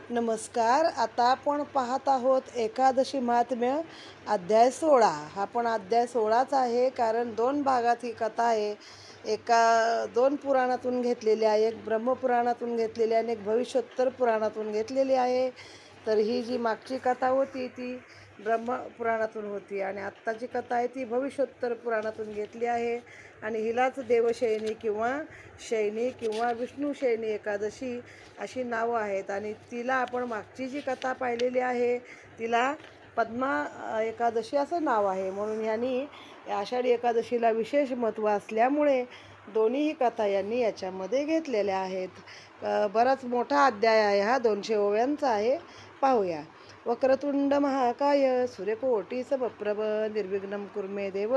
नमस्कार. आता आपण पाहत आहोत एकादशी महात्म्य अध्याय 16. हा पण अध्याय 16च आहे, कारण दोन भागात ही कथा आहे. दोन पुराणातून घेतलेली आहे, एक ब्रह्मपुराणातून घेतलेली आहे आणि एक भविष्योत्तर पुराणातून घेतलेली आहे. तर ही जी मागची कथा होती ती ब्रह्मपुराणातून होती आणि आत्ताची कथा आहे ती भविष्योत्तर पुराणातून घेतली आहे. आणि हिलाच देवशयनी किंवा विष्णू शयनी एकादशी अशी नावं आहेत. आणि तिला आपण मागची जी कथा पाहिलेली आहे तिला पद्मा एकादशी असं नाव आहे. म्हणून ह्यांनी आषाढी एकादशीला विशेष महत्त्व असल्यामुळे दोन्हीही कथा यांनी याच्यामध्ये घेतलेल्या आहेत. बराच मोठा अध्याय आहे हा, 200 ओव्यांचा आहे. पाहूया. वक्रतुंड महाकाय सूर्यकोटी समप्रभ निर्विघ्नं कुर्मे देव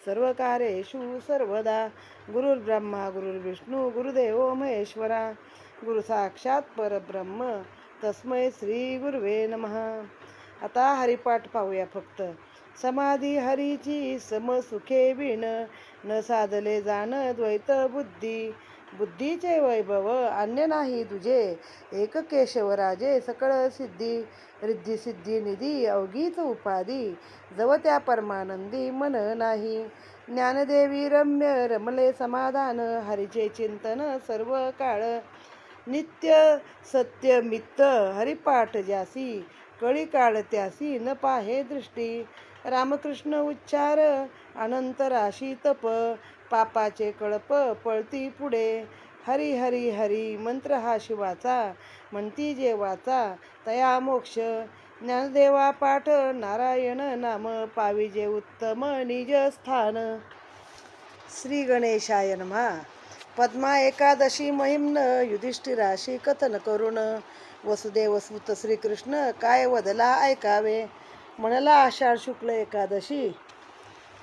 सर्वकार्येषु सर्वदा. गुरुर्ब्रह्मा गुरुर्विष्णू गुरुदेव महेश्वरा. गुरु साक्षात परब्रह्म तस्मै श्री गुरुवे नमः. आता हरिपाठ पाहूया फक्त. समाधी हरीची समसुखे विण न साधले जाण द्वैत बुद्धी. बुद्धीचे वैभव अन्य नाही तुझे, एक केशवराजे सकळ सिद्धी. रिद्धी सिद्धी निधी अवघीच उपाधी, जव त्या परमानंदी मन नाही. ज्ञानदेवी रम्य रमले समाधान, हरीचे चिंतन सर्व काळ. नित्य सत्य मित्त हरिपाठ ज्यासी, कळी काळ त्यासी न पाहे दृष्टी. रामकृष्ण उच्चार अनंत राशी तप, पापाचे कळप पळती पुढे. हरी हरी हरी मंत्र हा शिवाचा, म्हणती जे वाचा तया मोक्ष. ज्ञानदेवा पाठ नारायण नाम, पाविजे उत्तम निज स्थान. श्री गणेशाय नमः. पद्मा एकादशी महिम्न युधिष्ठिराशी कथन करून, वसुदेव सुत श्रीकृष्ण काय वदला ऐकावे. म्हणला आषाढ शुक्ल एकादशी.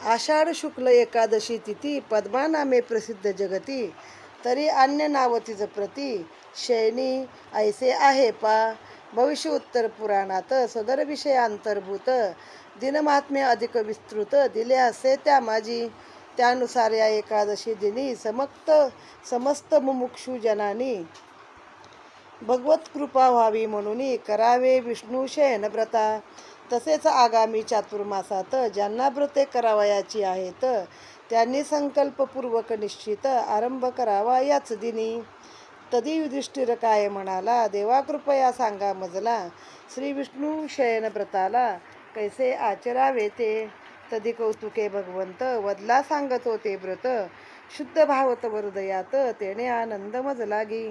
आषाढ शुक्ल एकादशी तिथी पद्मा नामे प्रसिद्ध जगती, तरी अन्य नाव तिज प्रती. शयनी ऐसे आहे पा, भविष्य उत्तर पुराणात सदर विषय अंतर्भूत. दिनमात्म्य अधिक विस्तृत दिले असे त्या माझी. त्यानुसार या एकादशी दिनी समस्त मुमुक्षु जनांनी भगवत कृपा व्हावी म्हणून करावे विष्णू शयन व्रता. तसेच आगामी चातुर्मासात ज्यांना व्रते करावयाची आहेत त्यांनी संकल्पपूर्वक निश्चित आरंभ करावा याच दिनी. तदी युधिष्ठिर काय म्हणाला, देवा कृपया सांगा मजला. श्री विष्णू शयन व्रताला कैसे आचरावे ते. तदी कौतुके भगवंत वदला सांगतो ते व्रत. शुद्ध भावत हृदयात तेने आनंद मज लागी.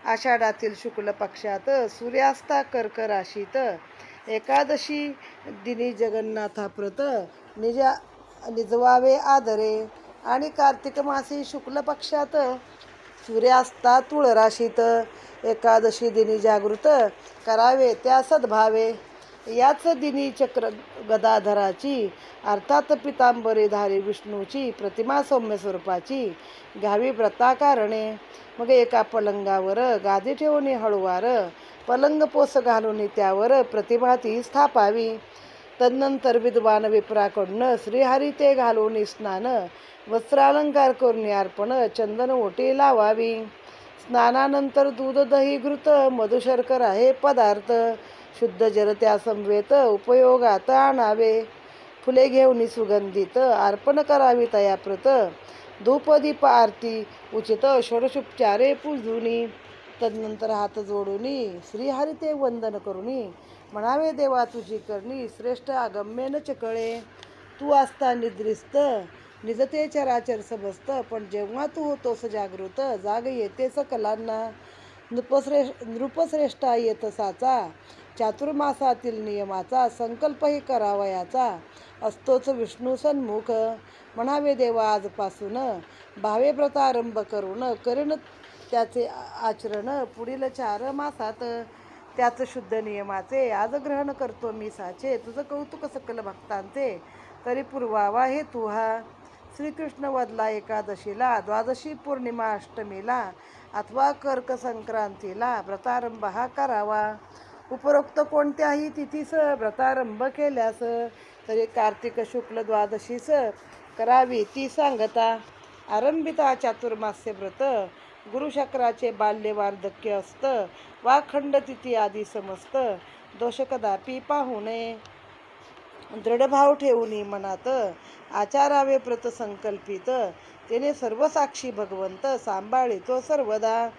आषाढातील शुक्ल पक्षात सूर्यास्ता कर्क राशीत एकादशी दिनी जगन्नाथाप्रत निजवावे आदरे. आणि कार्तिक मासी शुक्ल पक्षात सूर्यास्ता तुळ राशीत एकादशी दिनी जागृत करावे त्या सद्भावे. याच दिनी चक्र गदाधराची अर्थात पितांबरीधारी विष्णूची प्रतिमा सौम्य स्वरूपाची घ्यावी व्रताकारणे. मग एका पलंगावर गादी ठेवून हळुवार पलंग पोस घालून त्यावर प्रतिमा ती स्थापावी. तदनंतर विद्वान विप्राकडून श्रीहरी ते घालून स्नान, वस्त्रालंकार करून अर्पण, चंदन ओटी लावावी. स्नानानंतर दूध दही घृत मधु शर्करा हे पदार्थ शुद्ध जल त्या समवेत उपयोगात आणावे. फुले घेऊन सुगंधित अर्पण करावी तयाप्रत. धूप दीप आरती उचित षोडशोपचारे पूजूनी. तदनंतर हात जोडूनी श्रीहरी ते वंदन करूनी म्हणावे, देवा तुझी करणी श्रेष्ठ अगम्य न चकळे. तू असता निद्रिस्त निजते चराचर समस्त, पण जेव्हा तू होतोस जागृत जाग येते सकलांना. नृपश्रेष्ठा येत साचा, चातुर्मासातील नियमाचा संकल्पही करावयाचा असतोच विष्णू सन्मुख. म्हणावे, देवा आजपासून भावे व्रतारंभ करून करीन त्याचे आचरण पुढील 4 मासात. त्याच शुद्ध नियमाचे आज ग्रहण करतो मी साचे. तुझं कौतुक सकल भक्तांचे तरी पुरवावा हे तू हा. श्रीकृष्ण वदला एकादशीला, द्वादशी पौर्णिमा अष्टमीला अथवा कर्क संक्रांतीला व्रतारंभ हा करावा. उपरोक्त कोणत्याही तिथीस व्रतारंभ केल्यास तरी कार्तिक शुक्ल द्वादशीस करावी ती सांगता. आरंभिता चातुर्मास्य व्रत गुरुशक्राचे बाल्य वार्धक्य असतं, वा खंडतिथी आदी समस्त दोष कदापि पाहू नये. दृढभाव ठेवून मनात आचारावे व्रत संकल्पित, तेने सर्व साक्षी भगवंत सांभाळितो सर्वदा.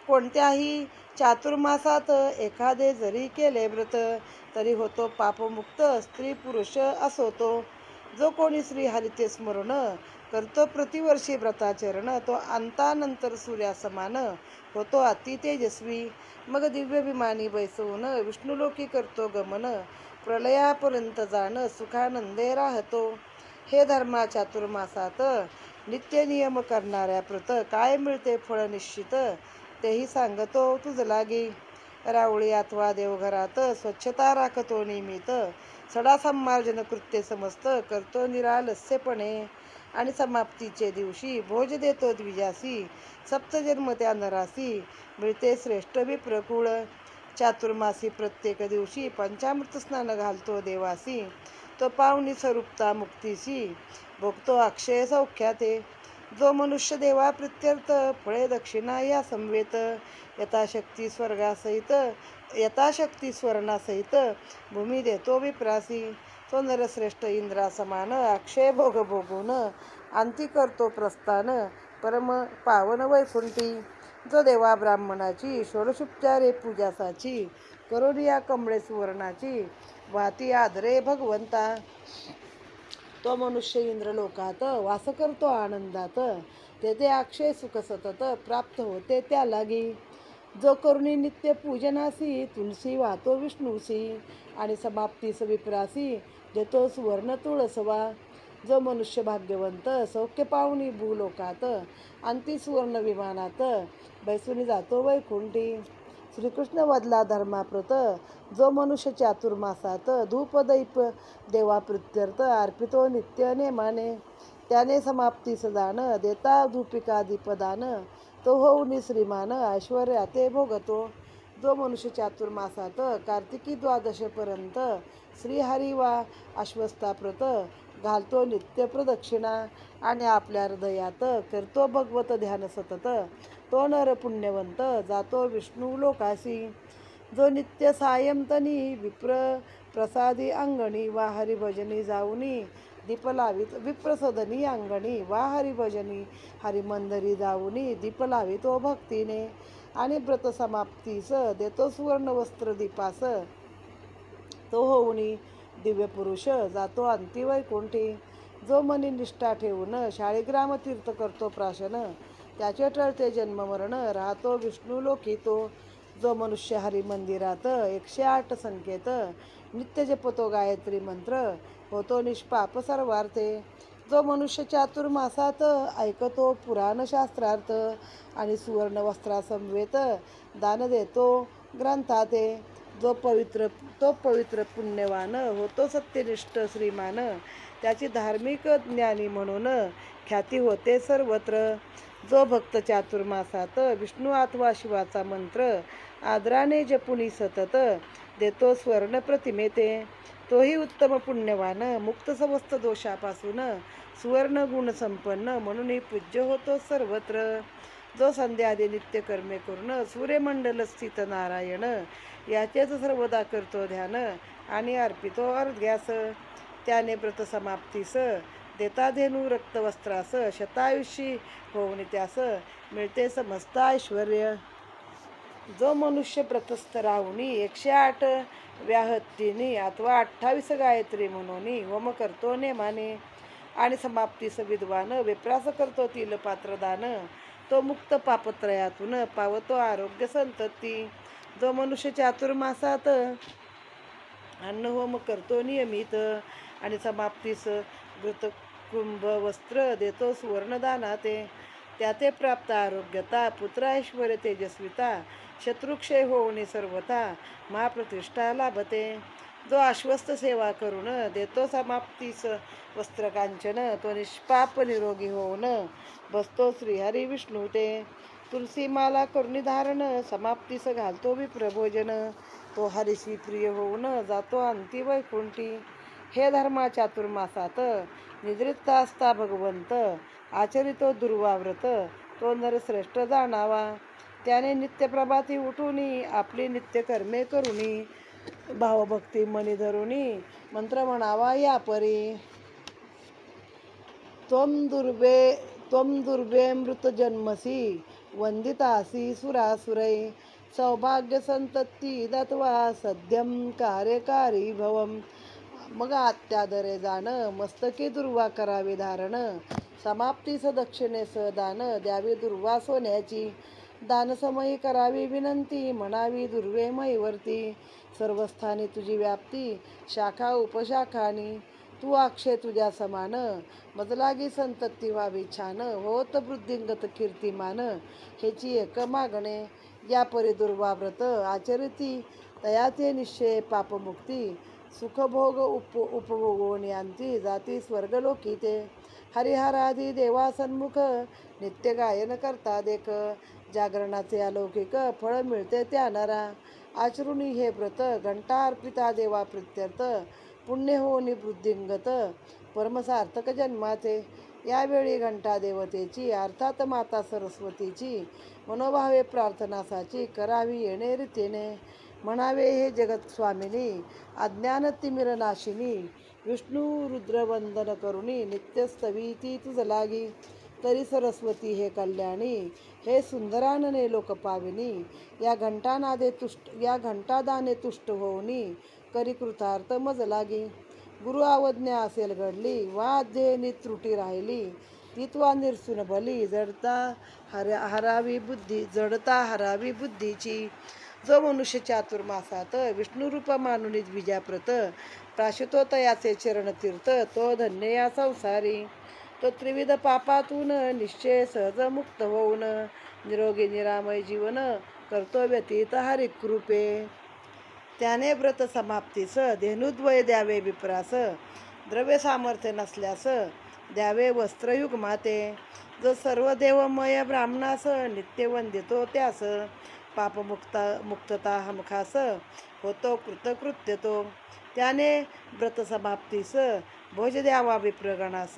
कोणत्याही चातुर्मासात एखादे जरी केले व्रत, तरी होतो पापमुक्त, स्त्री पुरुष असो तो. जो कोणी श्रीहरीचे स्मरण करतो प्रतिवर्षी व्रताचरण, तो अंतानंतर सूर्यासमान होतो अति तेजस्वी. मग दिव्य विमानी बैसवून विष्णुलोकी करतो गमन, प्रलयापर्यंत जाण सुखानंदे राहतो. हे धर्मा चातुर्मासात नित्य नियम करणाऱ्या प्रत, काय मिळते फळ निश्चित, तेही सांगतो तुझ लागी. रावळी अथवा देवघरात स्वच्छता राखतो नियमित, सडा संमार्जन कृत्य समस्त करतो निरालस्यपणे. आणि समाप्तीचे दिवशी भोज देतो द्विजासी, सप्तजन्म त्या नरासी मिळते श्रेष्ठ विप्रकुळ. चातुर्मासी प्रत्येक दिवशी पंचामृत स्नान घालतो देवासी, तो पावनी स्वरूपता मुक्तीसी भोगतो अक्षय सौख्याते. जो मनुष्य देवा प्रित्यर्थ फळे दक्षिणा या समवेत, यथाशक्ती स्वर्णासहित भूमी देतो विप्रासी. तो नरश्रेष्ठ इंद्रा समान अक्षय भोग भोगून अंती करतो प्रस्थान परम पावन वैकुंठी. जो देवा ब्राह्मणाची षोडशोपचारे पूजासाची, करून या कमळे सुवर्णाची वाती आदरे भगवंता. तो मनुष्य इंद्रलोकात वास करतो आनंदात, तेथे अक्षय सुख सतत प्राप्त होते त्या लागी. जो करुणी नित्य पूजनासी, तुलसी वाहतो विष्णूसी, आणि समाप्तीस विप्रासी देतो सुवर्ण तुळसवा. जो मनुष्य भाग्यवंत सौख्य पावनी भूलोकात, अंती सुवर्ण विमानात बैसून जातो वैकुंठी. श्रीकृष्ण वदला धर्माप्रत, जो मनुष्य चातुर्मासात धूप दीप देवा प्रित्यर्थ अर्पितो नित्य नेमाने, त्याने समाप्तीस दान देता धूपिका दीपदान, तो होऊन श्रीमान ऐश्वर्या ते भोगतो. जो मनुष्य चातुर्मासात कार्तिकी द्वादशपर्यंत श्रीहरी वा अश्वत्थाप्रत घालतो नित्य प्रदक्षिणा, आणि आपल्या हृदयात करतो भगवत ध्यान सतत, तो नर पुण्यवंत जातो विष्णू लोकासी. जो नित्य सायंतनी विप्र प्रसादी अंगणी वा हरिभजनी जाऊनी दीप लावित, विप्रसदनी अंगणी वा हरिभजनी हरिमंदरी जाऊनी दीप लावितो भक्तीने, आणि व्रत समाप्तीस देतो सुवर्ण वस्त्र दीपास, तो होऊनी दिव्य पुरुष जातो अंती वैकुंठी. जो मनी निष्ठा ठेवून शाळीग्राम तीर्थ करतो प्राशन, त्याचे टळते जन्म मरण राहतो विष्णू लोकी तो. जो मनुष्य हरी मंदिरात 108 संकेत नित्य जपतो गायत्री मंत्र, होतो निष्पाप सर्वार्थे. जो मनुष्य चातुर्मासात ऐकतो पुराण शास्त्रार्थ, आणि सुवर्ण वस्त्रासमवेत दान देतो ग्रंथाते, तो पवित्र पुण्यवान होतो सत्यनिष्ठ श्रीमान, त्याची धार्मिक ज्ञानी म्हणून ख्याती होते सर्वत्र. जो भक्त चातुर्मासात विष्णू अथवा शिवाचा मंत्र आदराने जपुनी सतत देतो स्वर्ण प्रतिमेते, तोही उत्तम पुण्यवान मुक्त समस्त दोषापासून सुवर्ण गुण संपन्न म्हणून पूज्य होतो सर्वत्र. जो संध्याआदी नित्य कर्मे करून सूर्यमंडल स्थित नारायण याचेच सर्वदा करतो ध्यान, आणि अर्पितो अर्ध्यास, त्याने व्रत समाप्तीस देता धेनू रक्तवस्त्रास, शतायुषी होऊन त्यास मिळते समस्त ऐश्वर्य. जो मनुष्य व्रतस्थ राहुनी 108 व्याहतीने अथवा 28 गायत्री म्हणून होम करतो नेमाने, आणि समाप्तीस विद्वान विप्रास करतो तिलपात्र दान, तो मुक्त पापत्रयातून पावतो आरोग्य संतती. जो मनुष्य चातुर्मासात अन्न होम करतो नियमित, आणि समाप्तीस घृतकुंभ वस्त्र देतो सुवर्णदानाते, त्याते प्राप्त आरोग्यता पुत्र ऐश्वर्य तेजस्विता, शत्रुक्षय होऊन सर्वथा महाप्रतिष्ठा लाभते. जो आश्वस्त सेवा करून देतो समाप्तीस वस्त्रकांचन, तो निष्पाप निरोगी होऊन बसतो श्रीहरी विष्णू ते. तुलसी माला करुणी धारण समाप्तीस घालतो विप्रभोजन, तो हरीशी प्रिय होऊन जातो अंती वैकुंठी. हे धर्मा चातुर्मासात निद्रित असता भगवंत आचरितो दुर्वाव्रत, तो नरश्रेष्ठ जाणावा. त्याने नित्यप्रभाती उठुनी आपली नित्यकर्मे करुनी भावभक्ती मनी धरुनी मंत्र म्हणावा या परी. त्वं दुर्वे मृतजन्मसि वंदितासी सुरासुरै सौभाग्य संतती दत्वा सद्यम कार्यकारी भवम. मग अत्यादरे जाण मस्तकी दुर्वा करावी धारण समाप्तीस दक्षिणेस दान द्यावी दुर्वा सोन्याची दानसमयी करावी विनंती म्हणावी दुर्वे महीवर्ती. सर्वस्थानी तुझी व्याप्ती शाखा उपशाखानी तू अक्षय तुझ्या समान मजलागी संतती व्हावी छान होत वृद्धिंगत कीर्तिमान. हेची एक मागणे या परी दुर्वाव्रत आचरिती तयाचे निश्चय पापमुक्ती सुखभोग उपभोगोनी अंती जाती स्वर्गलोकी ते. हरिहरादी देवासन्मुख नित्य गायन करता देख जागरणाचे अलौकिक फळ मिळते त्या नरा. आचरुणी हे व्रत घंटा अर्पिता देवा प्रित्यर्थ पुण्य होनी वृद्धिंगत परमसार्थक जन्माचे. यावेळी घंटा देवतेची अर्थात माता सरस्वतीची मनोभावे प्रार्थनासाची करावी येणे रीतीने. म्हणावे हे जगत स्वामिनी अज्ञान तिमिर नाशिनी विष्णू रुद्र वंदन करुणी नित्यस्तवी ती तुझ लागी. तरी सरस्वती हे कल्याणी हे सुंदरानने लोक पाविनी या घंटादाने तुष्ट होऊनी करी कृतार्थ मज लागी. गुरु अवज्ञा असेल घडली वा अध्ययनी त्रुटी राहिली तित्वा निरसून भली जडता हरावी बुद्धीची. जो मनुष्य चातुर्मासात विष्णुरूप मानुनी द्विजाप्रत प्राशितो तयाचे चरणतीर्थ तो धन्य या संसारी. तो त्रिविध पापातून निश्चय सहज मुक्त होऊन निरोगी निरामय जीवन करतो व्यतीत हरिकृपे. त्याने व्रत समाप्तीस धेनुद्वय द्यावे विप्रास द्रव्य सामर्थ्य नसल्यास द्यावे वस्त्रयुग माते. जो सर्व देवमय ब्राह्मणास नित्य वंदितो त्यास मुक्तता हमखास होतो कृतकृत्य तो. त्याने व्रत समाप्तीस भोज द्यावा विप्रगणास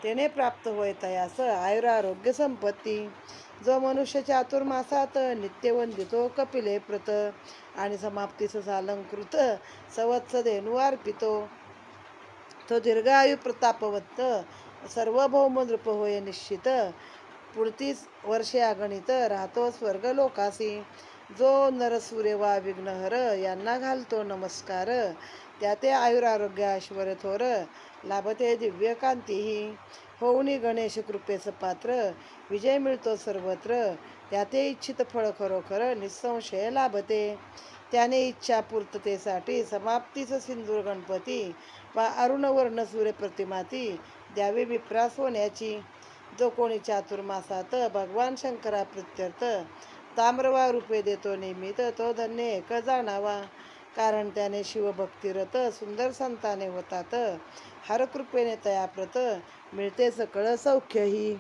त्याने प्राप्त होय तयास आयुरारोग्य संपत्ती. जो मनुष्य चातुर्मासात नित्य वंदितो कपिले प्रत आणि समाप्तीस सालंकृत सवत्स धेनु अर्पितो तो दीर्घायु प्रतापवंत सार्वभौम नृप होय निश्चित. पुढती वर्षे अगणित राहतो स्वर्गलोकासी. जो नरसूर्य वा विघ्नहर यांना घालतो नमस्कार त्याते आयुरारोग्य ऐश्वर्य थोर लाभते दिव्य कांतीही. होऊनी गणेश कृपेस पात्र विजय मिळतो सर्वत्र त्याते इच्छित फळ खरोखर निसंशय लाभते. त्याने इच्छा पूर्ततेसाठी समाप्तीस सिंदूर गणपती वा अरुणवर्ण सूर्य प्रतिमाती द्यावी विप्रास होण्याची. जो कोणी चातुर्मासात भगवान शंकरा प्रित्यर्थ ताम्रवा रूपे देतो निमित्त तो धन्य एक जाणावा. कारण त्याने शिवभक्तिरत सुंदर संताने होतात हरकृपेने तयाप्रत मिळते सकळ सौख्यही.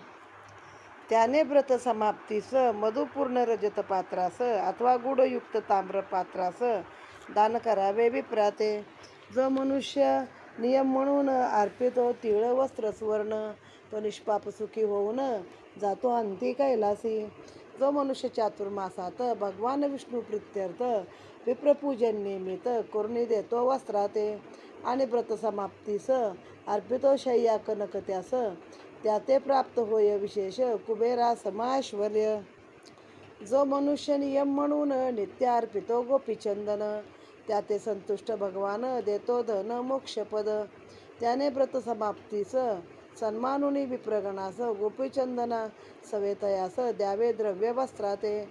त्याने व्रत समाप्तीस मधुपूर्ण रजत पात्रास अथवा गुडयुक्त ताम्र पात्रास दान करावे विप्राते. जो मनुष्य नियम म्हणून अर्पितो तीळ वस्त्र सुवर्ण तो निष्पाप सुखी होऊन जातो अंती कैलासी. जो मनुष्य चातुर्मासात भगवान विष्णू प्रित्यर्थ विप्रपूजन निमित्त करुणी देतो वस्त्राते आणि व्रत समाप्तीस अर्पितो शय्या कनक त्यास त्याते प्राप्त होय विशेष कुबेरा समाश्वर्य. जो मनुष्य नियम म्हणून नित्य अर्पितो गोपीचंदन त्याते संतुष्ट भगवान देतो धन मोक्षपद. त्याने व्रत समाप्तीस सन्मानुनी विप्रगणास गोपीचंदना सवेतयास द्यावे द्रव्य वस्त्राते.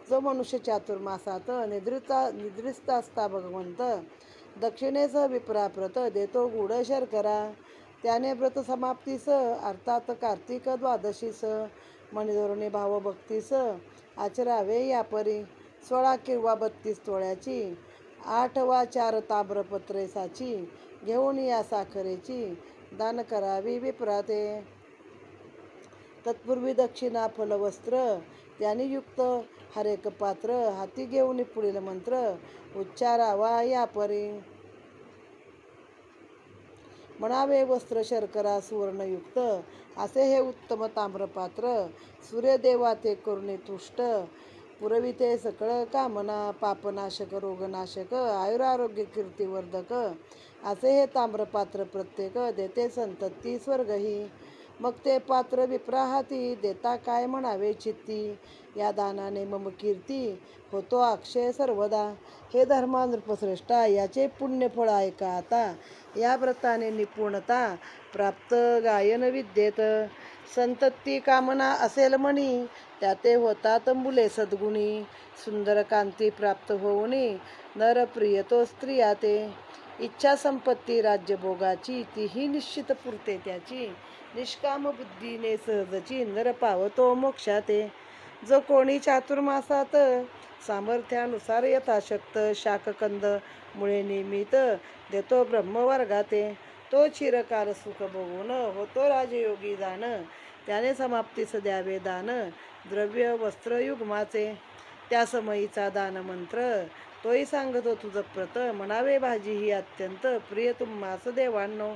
जो मनुष्य चातुर्मासात निद्रिस्त असता भगवंत दक्षिणेस विप्राप्रत देतो गुढ शर्करा. त्याने व्रत समाप्तीस अर्थात कार्तिक द्वादशीस मणिधोरणी भावभक्तीस आचरावे यापरी. 16 किंवा 32 तोळ्याची 8 वा 4 ताम्रपत्रेसाची घेऊन या साखरेची दान करावी विप्राते. तत्पूर्वी दक्षिणा फलवस्त्र त्याने युक्त हरेक पात्र हाती घेऊन पुढील मंत्र उच्चारावा यापरी. म्हणावे वस्त्र शर्करा सुवर्णयुक्त असे हे उत्तम ताम्रपात्र. सूर्यदेवा ते करुणे तुष्ट पुरविते सकळ कामना. पापनाशक रोगनाशक आयुरारोग्य कीर्तिवर्धक असे हे ताम्रपात्र प्रत्येक देते संतती स्वर्गही. मग ते पात्र विप्राहाती देता काय म्हणावे चित्ती. या दानाने मम कीर्ती होतो अक्षय सर्वदा. हे धर्मा नृपश्रेष्ठा याचे पुण्यफळ ऐका आता. या व्रताने निपुणता प्राप्त गायन विद्येत. संतती कामना असेल मनी त्याते होतात मुले सद्गुणी. सुंदर कांती प्राप्त होऊनी नर प्रियतो स्त्रिया ते. इच्छा संपत्ती राज्यभोगाची तीही निश्चित पुरते त्याची. निष्काम बुद्धीने सहजची नर पावतो मोक्षाते. जो कोणी चातुर्मासात सामर्थ्यानुसार यथाशक्त शाककंद मुळे नियमित देतो ब्रह्मवर्गाते. तो चिरकाल सुख भोगून होतो राजयोगी जाण. त्याने समाप्तीस द्यावे दान द्रव्य वस्त्र युग्माचे. त्या समयीचा दान मंत्र तोही सांगतो तुझ प्रत. म्हणावे भाजी ही अत्यंत प्रिय तुम्हास देवांनो.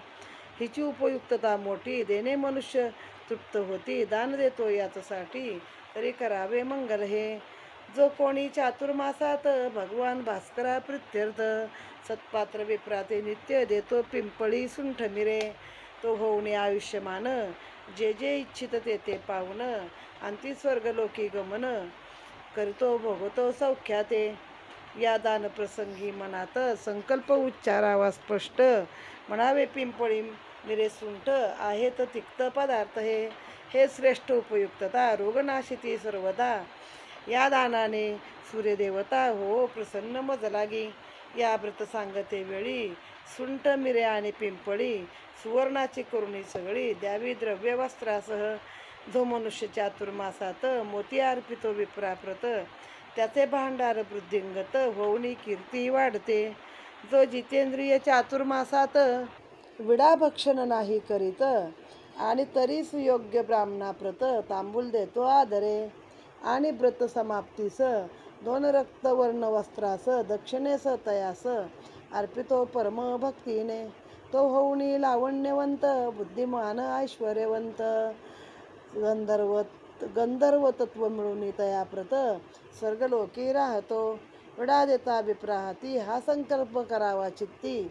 हिची उपयुक्तता मोठी देणे मनुष्य तृप्त होती. दान देतो याचसाठी तरी करावे मंगल हे. जो कोणी चातुर्मासात भगवान भास्करा प्रित्यर्थ सत्पात्र विप्राते नित्य देतो पिंपळी सुंठ मिरे. तो होऊन आयुष्यमान जे जे इच्छित ते पाहून अंती स्वर्गलोकी गमन करतो भोगतो सौख्याते. या दान प्रसंगी मनात संकल्प उच्चारावा स्पष्ट. म्हणावे पिंपळी मिरे सुंठ आहेत तिक्त पदार्थ हे. हे श्रेष्ठ उपयुक्तता रोगनाशिती सर्वदा. या दानाने सूर्यदेवता हो प्रसन्न मज लागी. या व्रत सांगते वेळी सुंठ मिरे आणि पिंपळी सुवर्णाची करुणी सगळी द्यावी द्रव्य वस्त्रासह. जो मनुष्य चातुर्मासात मोती अर्पितो विप्राप्रत त्याचे भांडार वृद्धिंगत होऊनी कीर्ती वाढते. जो जितेंद्रिय चातुर्मासात विडाभक्षण नाही करीत आणि तरी सुयोग्य ब्राह्मणाप्रत तांबूल देतो आदरे. आणि व्रत समाप्तीस 2 रक्तवर्ण वस्त्रास दक्षिणेस तयास अर्पितो परम भक्तीने. तो होऊनी लावण्यवंत बुद्धिमान ऐश्वर्यवंत गंधर्व तत्व मिळून तयाप्रत स्वर्गलोकी राहतो. विडा देता विप्राहाती हा संकल्प करावा चित्ती.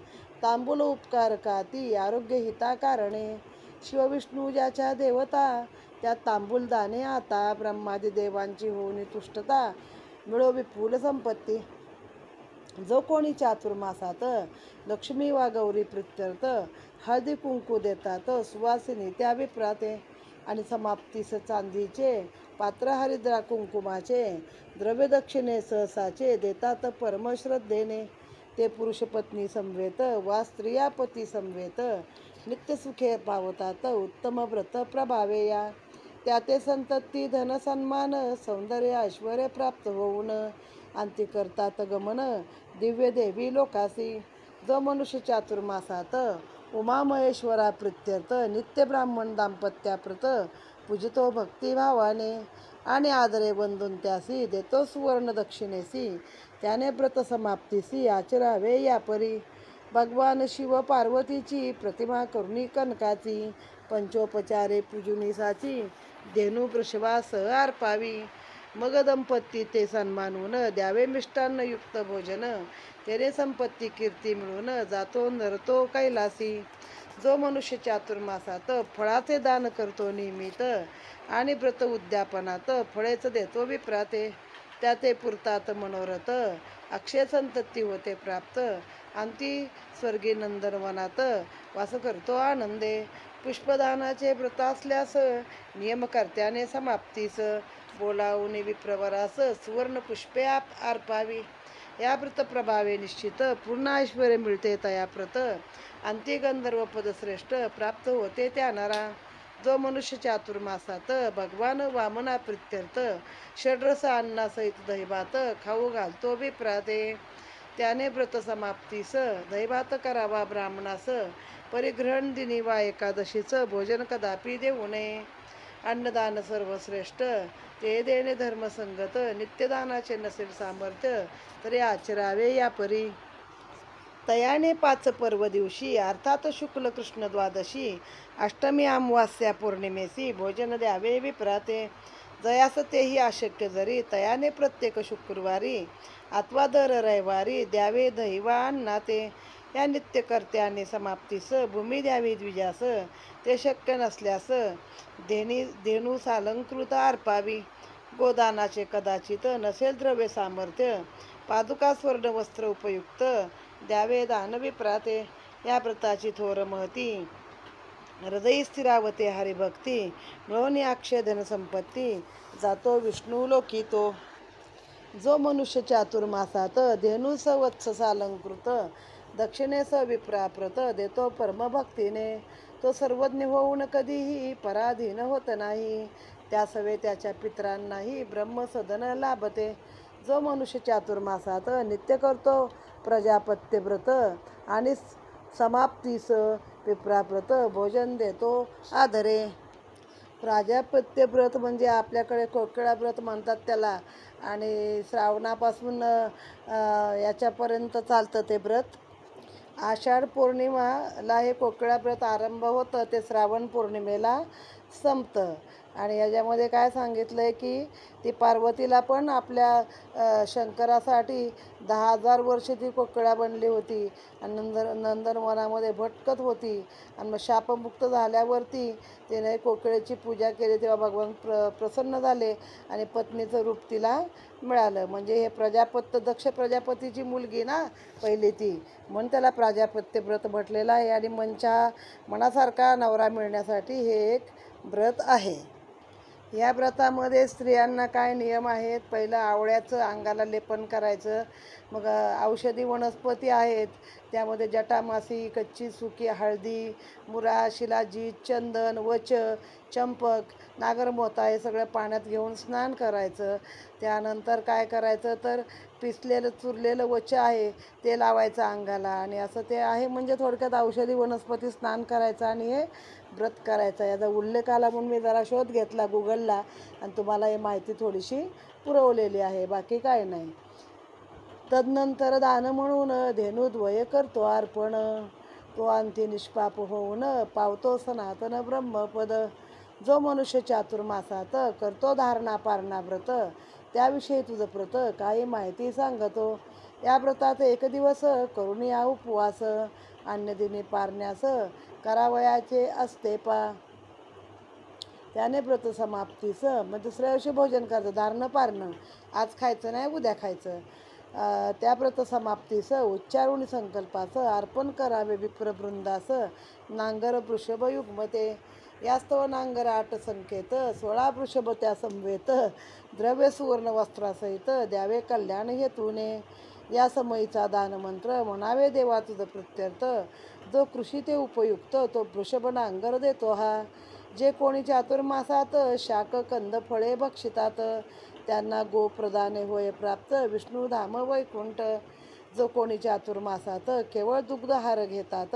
तांबूल उपकारकाती आरोग्य हिता कारणे. शिवविष्णू ज्याच्या देवता त्या तांबूल दाने आता. ब्रह्मादी देवांची होऊनी तुष्टता मिळो विपुल संपत्ती. जो कोणी चातुर्मासात लक्ष्मी वा गौरी प्रित्यर्थ हळदी कुंकू देतात सुवासिनी त्या विप्राते. आणि समाप्तीस चांदीचे पात्र हरिद्रा कुंकुमाचे द्रव्य दक्षिणे सहसाचे देतात परमश्रद्धेने. ते पुरुष पत्नी समवेत वा स्त्रिया पती समवेत नित्य सुखे पावतात उत्तम व्रत प्रभावे या. त्याते संतती धन सन्मान सौंदर्य ऐश्वर्य प्राप्त होऊन अंती करतात गमन दिव्य देवी लोकासी. जो मनुष्य चातुर्मासात उमा महेश्वरा प्रित्यर्थ नित्य ब्राह्मण दाम्पत्याप्रत पूजितो भक्तिभावाने आणि आदरे वंदून त्यासी देतो सुवर्ण दक्षिणेसी. त्याने व्रत समाप्तीसी आचरावे यापरी. भगवान शिव पार्वतीची प्रतिमा करुणी कनकाची पंचोपचारे पूजुनिसाची धेनू वृषभास अर्पावी. मग दंपती ते सन्मानून द्यावे मिष्टान्नयुक्त भोजन. तेने संपत्ती कीर्ती मिळून जातो नरतो कैलासी. जो मनुष्य चातुर्मासात फळाचे दान करतो नियमित आणि व्रत उद्यापनात फळेच देतो विप्राते. त्याते पुरतात मनोरथ अक्षय संतती होते प्राप्त. अंती स्वर्गी नंदनवनात वास करतो आनंदे. पुष्पदानाचे व्रत असल्यास नियमकर्त्याने समाप्तीस बोलावून विप्रवरास सुवर्ण पुष्पे अर्पावी. या व्रत प्रभावे निश्चित पूर्ण ऐश्वर्य मिळते तयाप्रत. अंती गंधर्व पद श्रेष्ठ प्राप्त होते त्या नरा. जो मनुष्य चातुर्मासात भगवान वामना प्रित्यर्थ षड्रस अन्नासहित दहीभात खाऊ घालतो विप्राते. त्याने व्रत समाप्तीस दहीभात करावा ब्राह्मणास. परिग्रहण दिनी वा एकादशीच भोजन कदापि देऊ नये. अन्नदान सर्वश्रेष्ठ ते देणे धर्मसंगत. नित्यदानाचे नसेल सामर्थ्य तरी आचरावे यापरी. तयाने 5 पर्व दिवशी अर्थात शुक्ल कृष्ण द्वादशी अष्टमी अमावास्या पौर्णिमेसी भोजन द्यावे विप्राते. जयास तेही अशक्य जरी तयाने प्रत्येक शुक्रवारी अथवा दर रविवारी द्यावे दहिवान नाते. या नित्यकर्त्याने समाप्तीस भूमी द्यावी द्विजास ते शक्य नसल्यास धेनू सालंकृत अर्पावी. गोदानाचे कदाचित नसेल द्रव्य सामर्थ्य पादुका स्वर्ण वस्त्र उपयुक्त द्यावे दान विप्राते. या व्रताची थोर महती हृदयी स्थिरावते हरिभक्ती मिळवणी अक्षय धनसंपत्ती जातो विष्णू लोकी तो. जो मनुष्य चातुर्मासात धेनुस वत्स अलंकृत दक्षिणेस विप्राप्रत देतो परमभक्तीने तो सर्वज्ञ होऊन कधीही पराधीन होत नाही. त्यासवे त्याच्या पितरांनाही ब्रह्मसदन लाभते. जो मनुष्य चातुर्मासात नित्य करतो प्रजापत्य व्रत आणि समाप्तीस विप्राप्रत भोजन देतो आदरे. प्राजापत्य व्रत म्हणजे आपल्याकडे कोकिळा व्रत म्हणतात त्याला, आणि श्रावणापासून याच्यापर्यंत चालतं ते व्रत. आषाढ पौर्णिमाला हे कोकिळा व्रत आरंभ होतं, ते श्रावण पौर्णिमेला संपतं. आणि याच्यामध्ये काय सांगितलं आहे की ती पार्वतीला पण आपल्या शंकरासाठी 10,000 वर्ष ती कोकिळा बनली होती आणि नंदनवनामध्ये भटकत होती. आणि मग शापमुक्त झाल्यावरती तिने कोकिळेची पूजा केली तेव्हा भगवान प्रसन्न झाले आणि पत्नीचं रूप तिला मिळालं. म्हणजे हे प्रजापत्य दक्ष प्रजापतीची मुलगी ना पहिली ती, म्हणून त्याला प्राजापत्य व्रत म्हटलेलं आहे. आणि मनासारखा नवरा मिळण्यासाठी हे एक व्रत आहे. या व्रतामध्ये स्त्रियांना काय नियम आहेत? पहिलं आवळ्याचं अंगाला लेपन करायचं. मग औषधी वनस्पती आहेत त्यामध्ये जटामासी, कच्ची सुकी हळदी, मुरा, शिलाजीत, चंदन, वच, चंपक, नागरमोथा हे सगळं पाण्यात घेऊन स्नान करायचं. त्यानंतर काय करायचं तर पिसलेलं चुरलेलं वच आहे ते लावायचं अंगाला. आणि असं ते आहे म्हणजे थोडक्यात औषधी वनस्पती स्नान करायचं आणि हे व्रत करायचं. याचा उल्लेख आला म्हणून मी जरा शोध घेतला गुगलला आणि तुम्हाला ही माहिती थोडीशी पुरवलेली आहे, बाकी काय नाही. तदनंतर दान म्हणून धेनुद्वय करतो अर्पण, तो अंती निष्पाप होऊन पावतो सनातन ब्रह्मपद. जो मनुष्य चातुर्मासात करतो धारणा पारणा व्रत त्याविषयी तुझं व्रत काही माहिती सांगतो. या व्रतात एक दिवस करून या उपवास अन्य दिनी पारण्यास करावयाचे असते पा. त्याने व्रत समाप्तीस मग दुसऱ्या दिवशी भोजन करायचं, धारणं पारणं आज खायचं नाही उद्या खायचं. त्या व्रत समाप्तीस उच्चारुणी संकल्पाचं अर्पण करावे विप्रवृंदास नांगर वृषभ युग्मते. यास्तव नांगर 8 संकेत 16 वृषभ त्या समवेत द्रव्य सुवर्ण वस्त्रासहित द्यावे कल्याण हेतूने. या समयीचा दानमंत्र म्हणावे देवा तुझं प्रत्यर्थ, जो कृषी ते उपयुक्त तो वृषभ नांगर देतो हा. जे कोणी चातुर्मासात शाक कंद फळे भक्षितात त्यांना गोप्रदाने होय प्राप्त विष्णुधाम वैकुंठ. जो कोणी चातुर्मासात केवळ दुग्धहार घेतात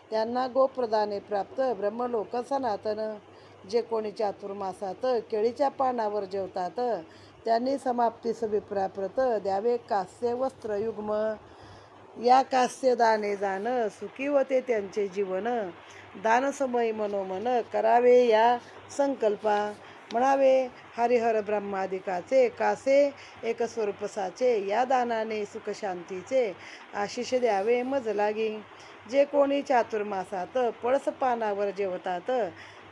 त्यांना गोप्रदाने प्राप्त ब्रह्मलोक सनातन. जे कोणी चातुर्मासात केळीच्या पानावर जेवतात त्यांनी समाप्तीस विप्राप्रत द्यावे कास्य वस्त्रयुग्म. या कास्य दाने जाण सुखी होते त्यांचे जीवन. दानसमयी मनोमन करावे या संकल्पा. म्हणावे हरिहर ब्रह्मादिकाचे कासे एक स्वरूपसाचे. या दानाने सुखशांतीचे आशिष द्यावे मज लागी. जे कोणी चातुर्मासात पळस पानावर जेवतात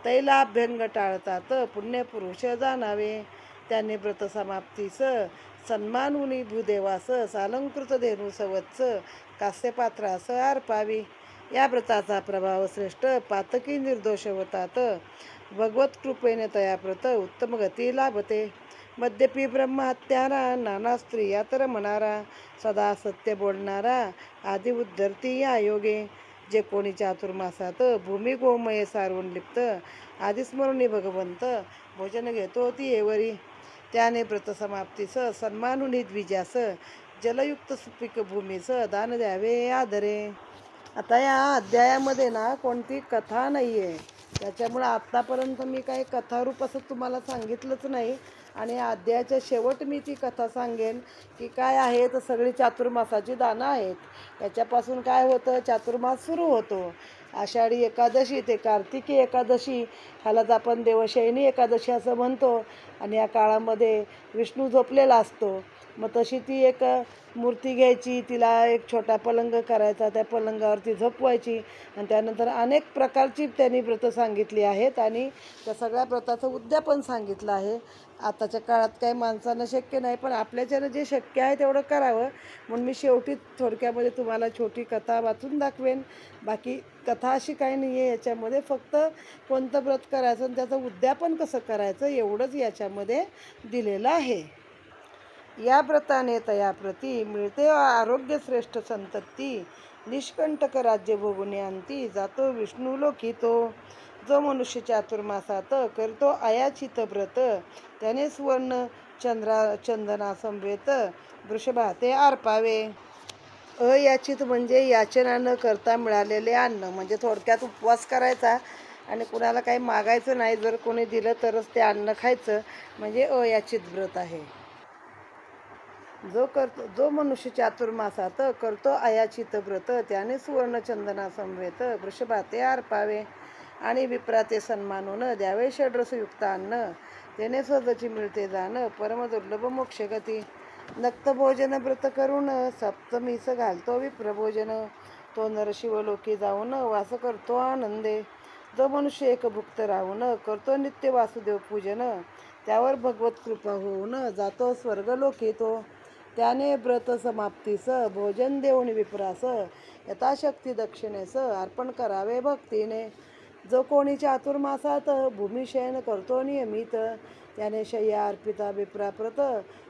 तैलाभ्यंग टाळतात पुण्यपुरुष जाणावे. त्यांनी व्रत समाप्तीस सन्मानुनी भूदेवास सालंकृत धेनू सवत्स कास्यपात्रास अर्पावी. या व्रताचा प्रभाव श्रेष्ठ पातकी निर्दोष होतात. भगवत कृपेने तयाप्रत उत्तम गती लाभते. मद्यपी ब्रह्महत्यारा नाना स्त्रिया तर मनारा सदा सत्य बोलणारा आदि उद्धरती या योगे. जे कोणी चातुर्मासात भूमी गोमय सारवून लिप्त आदिस्मरुणी भगवंत भोजन घेतो ती येवरी. त्याने व्रत समाप्तीस सन्मानुनी द्विजास जलयुक्त सुपीक भूमीस दान द्यावे आदरे. आता या अध्यायामध्ये ना कोणती कथा नाही आहे, त्याच्यामुळे आत्तापर्यंत मी काही कथारूप असं तुम्हाला सांगितलंच नाही. आणि अध्यायाच्या शेवट मी ती कथा सांगेन की काय आहे. तर सगळी चातुर्मासाची दानं आहेत. याच्यापासून काय होतं, चातुर्मास सुरू होतो. आषाढी एकादशी ते कार्तिकी एकादशी, ह्यालाच आपण देवशयनी एकादशी असं म्हणतो. आणि या काळामध्ये विष्णू झोपलेला असतो. मग तशी ती एक मूर्ती घ्यायची, तिला एक छोटा पलंग करायचा, त्या पलंगावरती झोपवायची. आणि त्यानंतर अनेक प्रकारची त्यांनी व्रतं सांगितली आहेत आणि त्या सगळ्या व्रताचं उद्यापन सांगितलं आहे. आताच्या काळात काही माणसांना शक्य नाही, पण आपल्याच्यानं जे शक्य आहे तेवढं करावं. म्हणून मी शेवटी थोडक्यामध्ये तुम्हाला छोटी कथा वाचून दाखवेन. बाकी कथा अशी काही नाही आहे याच्यामध्ये, फक्त कोणतं व्रत करायचं आणि त्याचं उद्यापन कसं करायचं एवढंच याच्यामध्ये दिलेलं आहे. या व्रताने तया प्रती मिळते आरोग्य श्रेष्ठ संतती, निष्कंटक राज्य भोगुनी अंती जातो विष्णू लोकी तो. जो मनुष्य चातुर्मासात करतो अयाचित व्रत, त्याने सुवर्ण चंदना संवेत वृषभा ते अर्पावे. अयाचित म्हणजे याचना न करता मिळालेले अन्न, म्हणजे थोडक्यात उपवास करायचा आणि कुणाला काही मागायचं नाही, जर कोणी दिलं तरच ते अन्न खायचं, म्हणजे अयाचित व्रत आहे. जो मनुष्य चातुर्मासात करतो अयाचित व्रत, त्याने सुवर्ण चंदना संवेत वृषभा ते अर्पावे. आणि विप्राते सन्मानून द्यावे षड्रसयुक्त अन्न, त्याने सहजची मिळते जाण परमदुर्लभ मोक्षगती. नक्तभोजन व्रत करून सप्तमीस घालतो विप्रभोजन, तो नरशिवलोकी जाऊन वास करतो आनंदे. जो मनुष्य एकभुक्त राहून करतो नित्य वासुदेव पूजन, त्यावर भगवत कृपा होऊन जातो स्वर्गलोकी तो. त्याने व्रत समाप्तीस भोजन देऊन विप्रास यथाशक्ती दक्षिणेस अर्पण करावे भक्तीने. जो कोणी चातुर्मासात भूमिशयन करतो नियमित, त्याने शय्या अर्पिता विप्राप्रत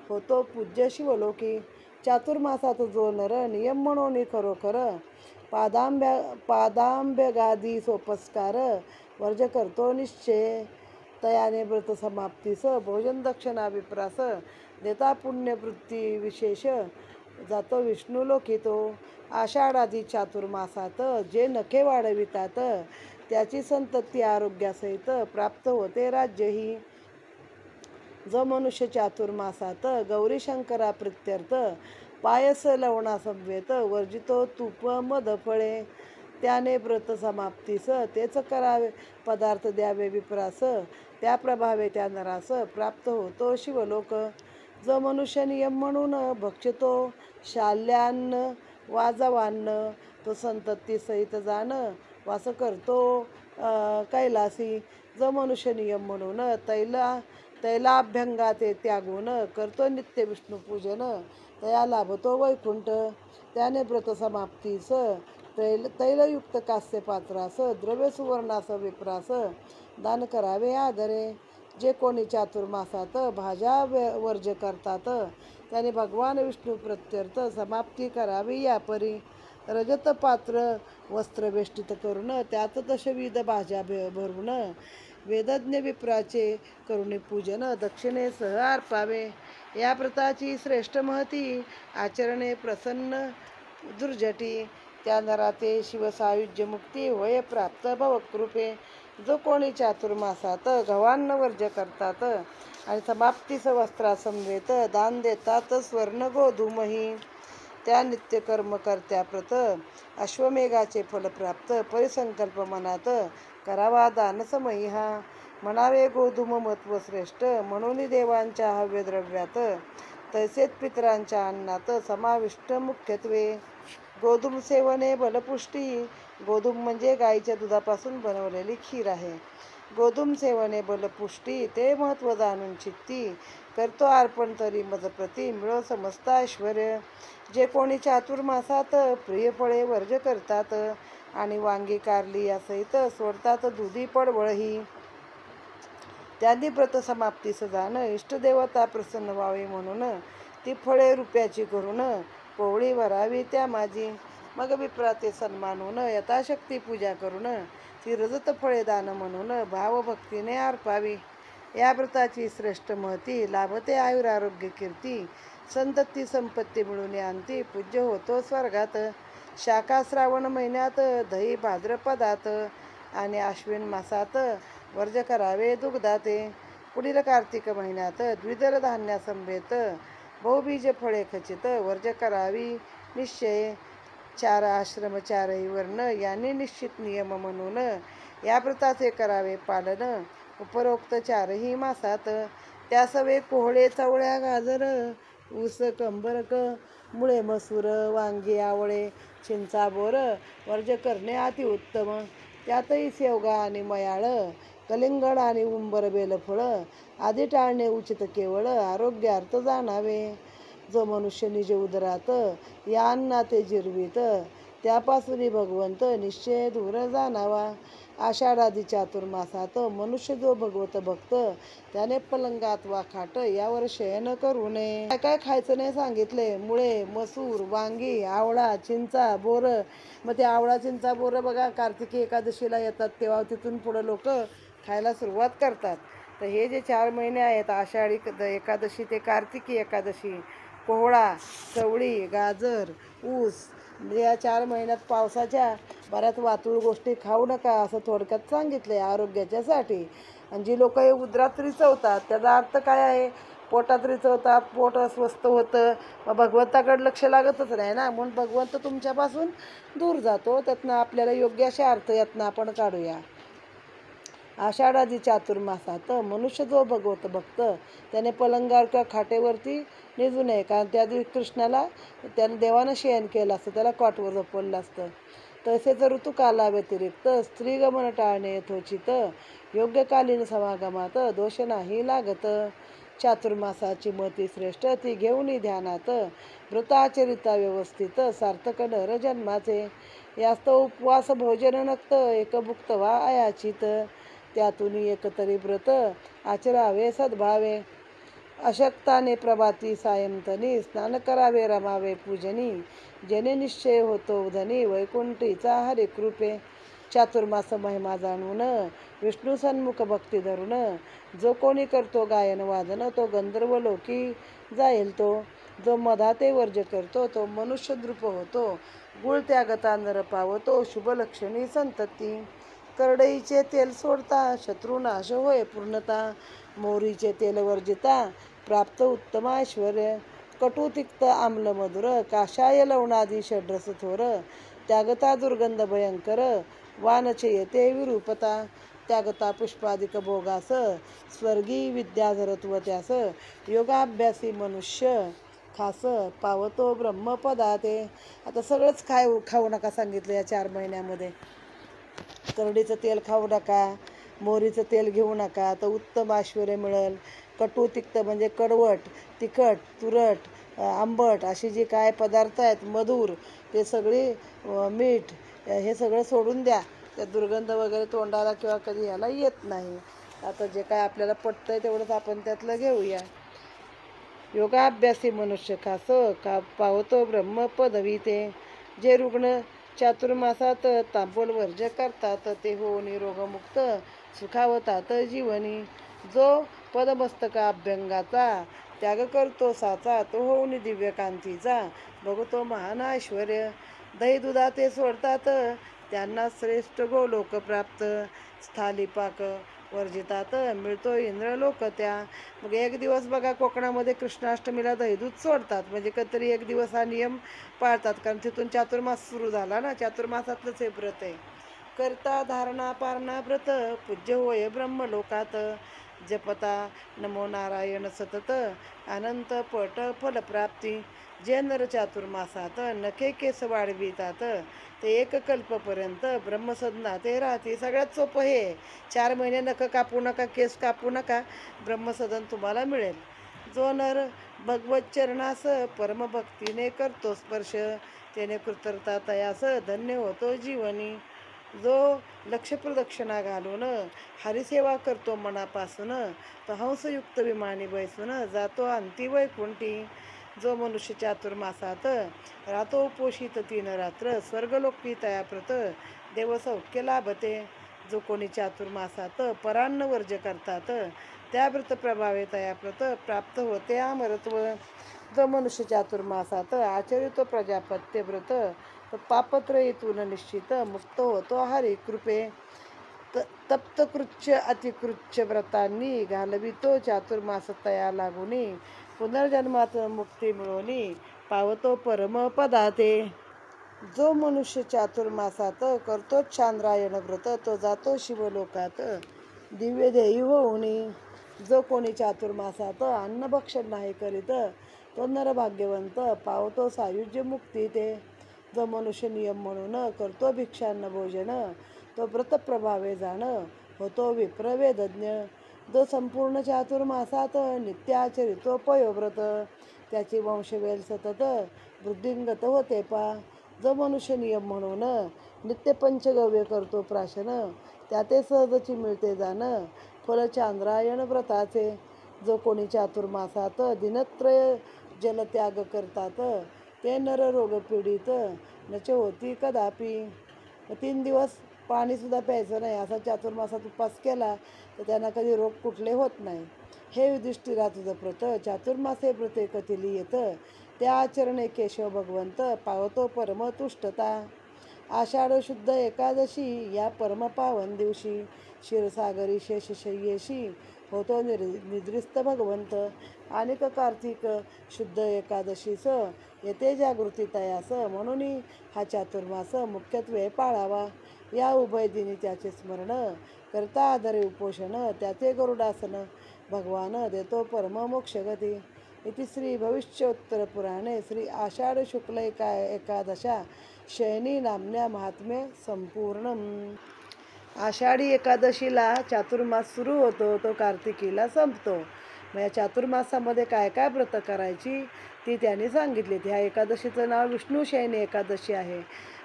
होतो पूज्य शिवलोकी. चातुर्मासात जो नर नियम म्हणून खरोखर पादांब्यगादी सोपस्कार वर्ज करतो निश्चय, तयाने व्रत समाप्तीस भोजन दक्षिणा विप्रास देता पुण्यवृत्ती विशेष जातो विष्णू लोकी तो. आषाढादी चातुर्मासात जे नखे वाढवितात, त्याची संतती आरोग्यासहित प्राप्त होते राज्यही. जो मनुष्य चातुर्मासात गौरी शंकरा प्रित्यर्थ पायस लवणा संवेत वर्जितो तूप मध फळे, त्याने व्रत समाप्तीस तेच करावे पदार्थ द्यावे विप्रास, त्या प्रभावे त्या नरास प्राप्त होतो शिवलोक. जो मनुष्य नियम म्हणून भक्षतो शाल्यान्न वाजवान्न, तो संतती सहित जाण वास करतो कैलासी. जो मनुष्य नियम म्हणून तैलाभ्यंगाते त्यागून करतो नित्य विष्णुपूजन, तया लाभतो वैकुंठ. त्याने व्रत समाप्तीस तैलयुक्त कास्य पात्रास द्रव्य सुवर्णास विप्रास दान करावे आदरे. जे कोणी चातुर्मासात भाज्या वर्ज करतात, त्याने भगवान विष्णू प्रत्यर्थ समाप्ती करावी यापरी. रजत पात्र वस्त्र वेष्टित करून त्यात दशविध भाज्या भरून वेदज्ञ विप्राचे करुणी पूजन दक्षिणेसह अर्पावे. या व्रताची श्रेष्ठ महती आचरणे प्रसन्न दुर्जटी, त्या नराते शिवसायुज्य मुक्ती होय प्राप्त भवकृपे. जो कोणी चातुर्मासात गव्हान्न वर्ज करतात आणि समाप्तीस वस्त्रासमवेत दान देतात स्वर्ण गोधूमही, त्या नित्यकर्म कर्त्याप्रत अश्वमेघाचे फल प्राप्त. परिसंकल्प मनात करावा दानसमयी हा, म्हणावे गोधूम महत्व श्रेष्ठ म्हणून देवांच्या हव्यद्रव्यात, तैसेच पितरांच्या अन्नात समाविष्ट मुख्यत्वे. गोधूम सेवने बलपुष्टी, गोधूम म्हणजे गाईच्या दुधापासून बनवलेली खीर आहे. गोधूम सेवने बलपुष्टी ते महत्व जाणून चित्ती, करतो अर्पण तरी मजप्रती मिळो समस्त ऐश्वर्य. जे कोणी चातुर्मासात प्रिय फळे वर्ज करतात आणि वांगी कारली यासहित सोडतात दुधी पडवळही, त्यांनी व्रत समाप्तीस जाणं इष्टदेवता प्रसन्न व्हावी म्हणून ती फळे रुपयाची करून कोवळी भरावी त्या माझी. मग विप्राते सन्मानून यथाशक्ती पूजा करून ती रजत फळे दान म्हणून भावभक्तीने अर्पावी. या व्रताची श्रेष्ठ महती लाभते आयुरारोग्य कीर्ती, संतती संपत्ती मिळून आणती पूज्य होतो स्वर्गात. शाखा श्रावण महिन्यात दही भाद्रपदात आणि आश्विन मासात वर्ज करावे दुग्धाते. पुढील कार्तिक महिन्यात द्विदल धान्य संभेत बहुबीज फळे खचित वर्ज करावी निश्चय. चार आश्रम चारही वर्ण यांनी निश्चित नियम म्हणून या व्रताचे करावे पालन. उपरोक्त चारही मासात त्यासवे कोहळे चवळ्या गाजर ऊस कंबरक मुळे मसूर वांगी आवळे चिंचा बोर वर्ज करणे अतिउत्तम. त्यातही शेवगा आणि मयाळ कलिंगड आणि उंबर बेलफळ आदी टाळणे उचित केवळ आरोग्यार्थ जाणावे. जो मनुष्य निज उदरात या अन्नाते जिरवीत त्यापासून भगवंत निश्चय दूर जाणावा. आषाढादी चातुर्मासात मनुष्य जो भगवत भक्त त्याने पलंगात वा खाट यावर शयन करू नये. काय काय खायचं नाही सांगितले. मुळे मसूर वांगी आवळा चिंचा बोर. मग ते आवळा चिंचा बोर बघा कार्तिकी एकादशीला येतात तेव्हा तिथून पुढं लोक खायला सुरुवात करतात. तर हे जे 4 महिने आहेत आषाढी एकादशी ते कार्तिकी एकादशी कोहळा चवळी गाजर ऊस म्हणजे या 4 महिन्यात पावसाच्या बऱ्याच वातुळ गोष्टी खाऊ नका असं थोडक्यात सांगितलं आहे आरोग्याच्यासाठी. आणि जी लोक हे उदरात रिचवतात त्याचा अर्थ काय आहे. पोटात रिचवतात पोट अस्वस्थ होतं मग भगवंताकडे लक्ष लागतच नाही ना. म्हणून भगवंत तुमच्यापासून दूर जातो. त्यातनं आपल्याला योग्य असे अर्थ यातनं आपण काढूया. आषाढादी चातुर्मासात मनुष्य जो भगवत भक्त त्याने पलंगावर किंवा खाटेवरती निजू नये. कारण त्या दिवशी कृष्णाला त्याने देवानं शयन केलं असतं त्याला कॉटवर झोपवलं असतं. तसेच ऋतुकाला व्यतिरिक्त स्त्रीगमन टाळणे यथोचित. योग्यकालीन समागमात दोष नाही लागत. चातुर्मासाची मती श्रेष्ठ ती घेऊन ध्यानात. व्रताचरिता व्यवस्थित सार्थक नर जन्माचे. यास्त उपवास भोजन नक्त एकभुक्त वा अयाचित. त्यातून एकतरी व्रत आचरावे सद्भावे. अशक्ताने प्रभाती सायंतनी स्नान करावे रमावे पूजनी. जेणे निश्चय होतो धनी वैकुंठीचा हरिकृपे. चातुर्मास महिमा जाणून विष्णू सन्मुख भक्ती धरून जो कोणी करतो गायन वादन तो गंधर्व लोकी जाईल तो. जो मधाते वर्ज करतो तो मनुष्य द्रुप होतो. गुळ त्यागता नर पावतो शुभलक्षणी संतती. करडईचे तेल सोडता शत्रुनाश होय पूर्णता. मोहरीचे तेल वर्जिता प्राप्त उत्तम ऐश्वर्य. कटू तिक्त आम्ल मधुर काशाय लवणादी षड्रस थोर. त्यागता दुर्गंध भयंकर वानचे येते विरूपता. त्यागता पुष्पादिक भोगास स्वर्गी विद्या धरत्व त्यास. योगाभ्यासी मनुष्य खास पावतो ब्रह्मपदाते. आता सगळंच खाऊ नका सांगितलं या 4 महिन्यामध्ये. करडीचं तेल खाऊ नका मोहरीचं तेल घेऊ नका तर उत्तम ऐश्वर्य मिळेल. कटू तिक्त म्हणजे कडवट तिखट तुरट आंबट अशी जी काय पदार्थ आहेत मधुर ते सगळी मीठ हे सगळं सोडून द्या. त्या दुर्गंध वगैरे तोंडाला किंवा कधी ह्याला येत नाही. आता जे काय आपल्याला पटतंय तेवढंच आपण त्यातलं घेऊया. योगाभ्यासी मनुष्य खास का पावतो ब्रह्मपदवी ते. जे रुग्ण चातुर्मासात तांबूल वर्ज करतात ते होऊन रोगमुक्त सुखावतात जीवनी. जो पदमस्तका अभ्यंगाचा त्याग करतो साचा तो होऊन दिव्यकांतीचा बघतो महान ऐश्वर्य. दही दुधाते सोडतात त्यांना श्रेष्ठ गोलोक प्राप्त. स्थालिपाक वर्जितात मिळतो इंद्रलोक त्या. मग एक दिवस बघा कोकणामध्ये कृष्णाष्टमीला दहीदूध सोडतात म्हणजे कधीतरी एक दिवस हा नियम पाळतात. कारण तिथून चातुर्मास सुरू झाला ना. चातुर्मासातलंच हे व्रत आहे. करता धारणा पारणा व्रत पूज्य होय ब्रह्मलोकात. जपता नमो नारायण सतत अनंत पट फलप्राप्ती. जे नर चातुर्मासात नखे केस वाढवितात ते 1 कल्पपर्यंत ब्रह्मसदना ते राहते. सगळ्यात सोपं हे 4 महिने नख कापू नका केस कापू नका ब्रह्मसदन तुम्हाला मिळेल. जो नर भगवत चरणास परमभक्तीने करतो स्पर्श त्याने कृतज्ञता तयास धन्य होतो जीवनी. जो लक्ष प्रदक्षिणा घालून हरिसेवा करतो मनापासून तो हंसयुक्त विमानी बैसून जातो अंती वैकुंठी. जो मनुष्य चातुर्मासात रातो उपोषित 3 रात्र स्वर्गलोकी तयाप्रत देवसौख्य लाभते. जो कोणी चातुर्मासात परान्न वर्ज करतात त्या व्रत प्रभावे तयाप्रत प्राप्त होते अमरत्व. जो मनुष्य चातुर्मासात आचरितो प्रजापत्य व्रत तो पापत्रयीतून निश्चित मुक्त होतो हरिकृपे. तप्तकृच्य अतिकृच्य व्रतांनी घालवितो चातुर्मास तया लागुनी पुनर्जन्मात मुक्ती मिळवणी पावतो परमपदाते. जो मनुष्य चातुर्मासात करतो चांद्रायण व्रत तो जातो शिवलोकात दिव्य देही होऊनी. जो कोणी चातुर्मासात अन्नभक्षण नाही करीत तो नरभाग्यवंत पावतो सायुज्य मुक्ती ते. जो मनुष्य नियम म्हणून करतो भिक्षान्न भोजन तो व्रत प्रभावे जाण होतो विप्रवेदज्ञ. जो संपूर्ण चातुर्मासात नित्याचरितो पयोव्रत त्याची वंशवेल सतत वृद्धिंगत होते पा. जो मनुष्य नियम म्हणून नित्य पंचगव्य करतो प्राशन त्याते सहजची मिळते जाण फल चांद्रायण व्रताचे. जो कोणी चातुर्मासात दिनत्रय जलत्याग करतात ते नर रोग पीडित नच होती कदापि. 3 दिवस पाणीसुद्धा प्यायचं नाही असा चातुर्मासात उपास केला तर त्यांना कधी रोग कुठले होत नाही. हे युधिष्ठिरा तुझं व्रत चातुर्मासे व्रते कथिली येत त्या आचरणे केशव भगवंत पावतो परमतुष्टता. आषाढ शुद्ध एकादशी या परमपावन दिवशी क्षीरसागरी शेषशय्येशी होतो निद्रिस्त भगवंत. अनेक कार्तिक शुद्ध एकादशीस येते जागृती तयास म्हणून हा चातुर्मास मुख्यत्वे पाळावा. या उभय दिनी त्याचे स्मरण करता आधारे उपोषण त्याचे गरुडासन भगवान देतो परम मोक्षगती. इति श्री भविष्योत्तर पुराणे श्री आषाढ शुक्ल एकादशा शयनी नाम्न्या महात्म्य संपूर्ण. आषाढी एकादशीला चातुर्मास सुरू होतो तो कार्तिकीला संपतो. मग या चातुर्मासामध्ये काय काय व्रत करायची ती त्यांनी सांगितली. ह्या एकादशीचं नाव विष्णू शयनी एकादशी आहे.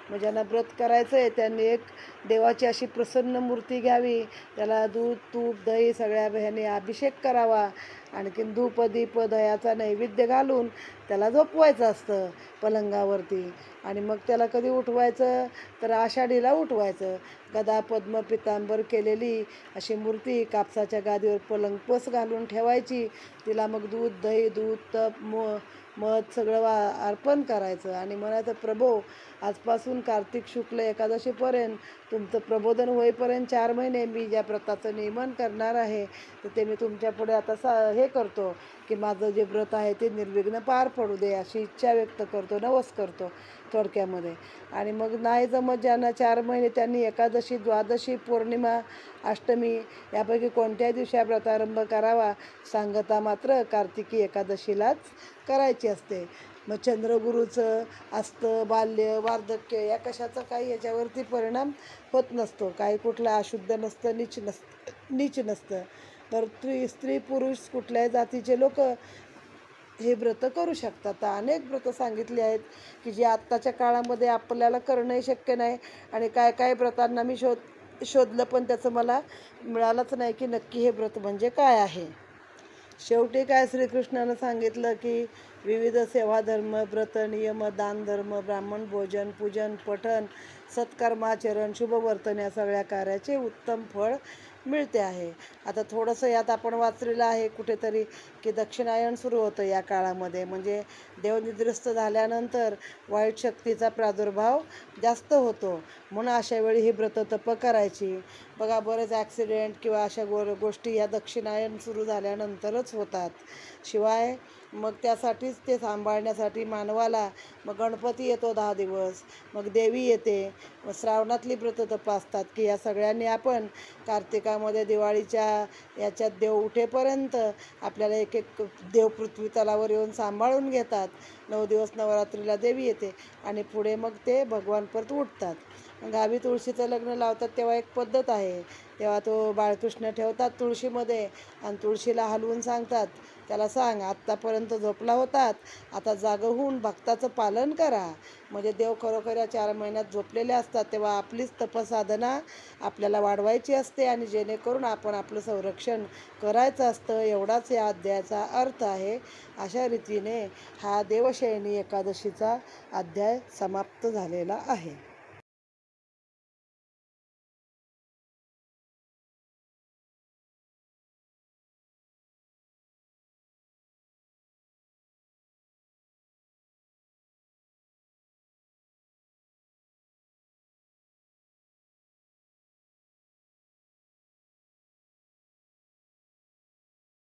मग ज्यांना व्रत करायचं आहे त्यांनी एक देवाची अशी प्रसन्न मूर्ती घ्यावी, त्याला दूध तूप दही सगळ्या ह्याने अभिषेक करावा, आणखीन धूप दीप दह्याचा नैवेद्य घालून त्याला झोपवायचं असतं पलंगावरती. आणि मग त्याला कधी उठवायचं तर आषाढीला उठवायचं. गदा पद्म पितांबर केलेली अशी मूर्ती कापसाच्या गादीवर पलंगपस घालून ठेवायची. तिला मग दूध दही दूध तप मध सगळं अर्पण करायचं आणि म्हणायचं प्रभो आजपासून कार्तिक शुक्ल एकादशीपर्यंत तुमचं प्रबोधन होईपर्यंत 4 महिने मी ज्या व्रताचं नियमन करणार आहे तर ते मी तुमच्या पुढे आता हे करतो की माझं जे व्रत आहे ते निर्विघ्न पार पडू दे अशी इच्छा व्यक्त करतो, नवस करतो थोडक्यामध्ये. आणि मग नाही जमत ज्यांना 4 महिने त्यांनी एकादशी द्वादशी पौर्णिमा अष्टमी यापैकी कोणत्याही दिवशी व्रतारंभ करावा. सांगता मात्र कार्तिकी एकादशीलाच करायची असते. मग चंद्रगुरूचं असतं बाल्य वार्धक्य या कशाचा काही याच्यावरती परिणाम होत नसतो. काही कुठलं अशुद्ध नसतं नीच नसतं. तर स्त्री पुरुष कुठल्याही जातीचे लोक हे व्रत करू शकतात. तर अनेक व्रत सांगितली आहेत की जी आत्ताच्या काळामध्ये आपल्याला करणंही शक्य नाही. आणि काय काय व्रतांना मी शोधलं पण त्याचं मला मिळालंच नाही की नक्की हे व्रत म्हणजे काय आहे. शेवटी काय श्रीकृष्णानं सांगितलं की विविध सेवाधर्म व्रत नियम दान धर्म ब्राह्मण भोजन पूजन पठण सत्कर्माचरण शुभवर्तन या सगळ्या कार्याचे उत्तम फळ मिळते आहे. आता थोडंसं यात आपण वाचलेलं आहे कुठेतरी की दक्षिणायन सुरू होतं या काळामध्ये. म्हणजे देवनिद्रस्त झाल्यानंतर वाईट शक्तीचा प्रादुर्भाव जास्त होतो म्हणून अशा वेळी ही व्रत तप करायची. बघा बरेच ॲक्सिडेंट किंवा अशा गोष्टी या दक्षिणायन सुरू झाल्यानंतरच होतात. शिवाय मग त्यासाठीच ते सांभाळण्यासाठी मानवाला मग गणपती येतो 10 दिवस, मग देवी येते, मग श्रावणातली व्रत तप असतात की या सगळ्यांनी आपण कार्तिकामध्ये दिवाळीच्या याच्यात देव उठेपर्यंत आपल्याला एक एक देव पृथ्वी तलावर येऊन सांभाळून घेतात. 9 दिवस नवरात्रीला देवी येते आणि पुढे मग ते भगवान परत उठतात. गावी तुळशीचं लग्न लावतात तेव्हा एक पद्धत आहे. तेव्हा तो बाळकृष्ण ठेवतात तुळशीमध्ये आणि तुळशीला हलवून सांगतात त्याला सांग आत्तापर्यंत झोपला होतात आता जागं होऊन भक्ताचं पालन करा. म्हणजे देव खरोखर या 4 महिन्यात झोपलेले असतात तेव्हा आपलीच तपसाधना आपल्याला वाढवायची असते आणि जेणेकरून आपण आपलं संरक्षण करायचं असतं. एवढाच या अध्यायाचा अर्थ आहे. अशा रीतीने हा देवशयनी एकादशीचा अध्याय समाप्त झालेला आहे.